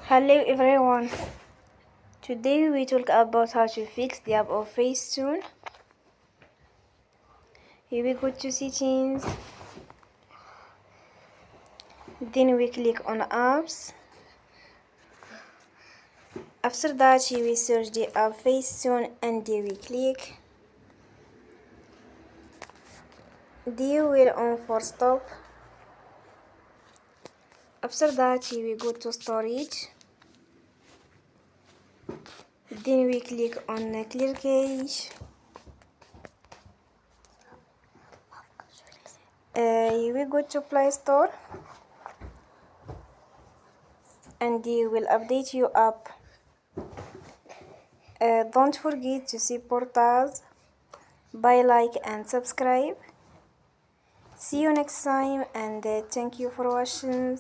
Hello everyone. Today we talk about how to fix the app of FaceTune. Here we go to settings. Then we click on apps. After that we search the app FaceTune and then we click. Then we'll on for stop. After that we go to storage. Then we click on clear cache. We go to Play Store and they will update your app. Don't forget to support us by like and subscribe. See you next time and thank you for watching.